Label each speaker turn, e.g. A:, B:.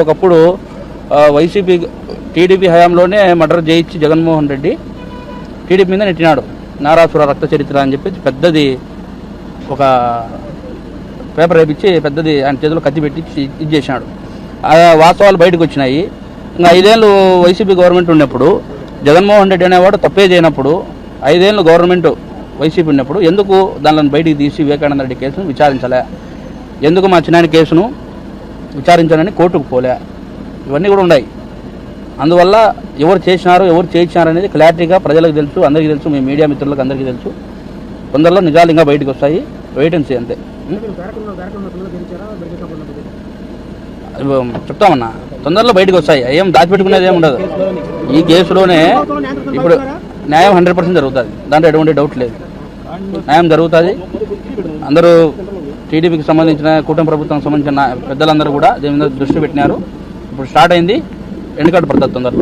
A: ఒకప్పుడు YCP TDP హయాంలోనే murder చేయించి జగన్మోహన్ రెడ్డి టీడీపీ మీద నెట్టినాడు. నారాసుర రక్త చరిత్ర అని చెప్పి పెద్దది ఒక పేపర్ వేయించి పెద్దది ఆయన చేతిలో కత్తి పెట్టి ఇది చేసినాడు. ఆ వాస్తవాలు బయటకు వచ్చినాయి. ఇంకా 5 ఏళ్ళు వైసీపీ గవర్నమెంట్ ఉన్నప్పుడు జగన్మోహన్ రెడ్డి అనేవాడు తప్పే చేయనప్పుడు 5 ఏళ్ళు గవర్నమెంట్ వైసీపీ ఉన్నప్పుడు ఎందుకు దానిని బయటికి తీసి వివేకానంద రెడ్డి కేసును విచారించలే? ఎందుకు మా చిన్నాయన కేసును విచారించాలని కోర్టుకు పోలే? ఇవన్నీ కూడా ఉన్నాయి. అందువల్ల ఎవరు చేసినారు ఎవరు చేయించినారు అనేది క్లారిటీగా ప్రజలకు తెలుసు, అందరికీ తెలుసు, మీ మీడియా మిత్రులకు అందరికీ తెలుసు. కొందరిలో నిజాలు ఇంకా బయటకు వస్తాయి. వెయిట్ అండ్ సీ అంతే. చెప్తామన్నా, తొందరలో బయటకు వస్తాయి. ఏం దాచిపెట్టుకునేది ఏమి ఉండదు. ఈ కేసులోనే ఇప్పుడు న్యాయం 100% జరుగుతుంది. దాంట్లో ఎటువంటి డౌట్ లేదు. న్యాయం జరుగుతుంది. అందరూ టీడీపీకి సంబంధించిన కూటమి ప్రభుత్వానికి సంబంధించిన పెద్దలందరూ కూడా దీని మీద దృష్టి పెట్టినారు. ఇప్పుడు స్టార్ట్ అయింది. ఎన్నికల పడుతుంది తొందరలో.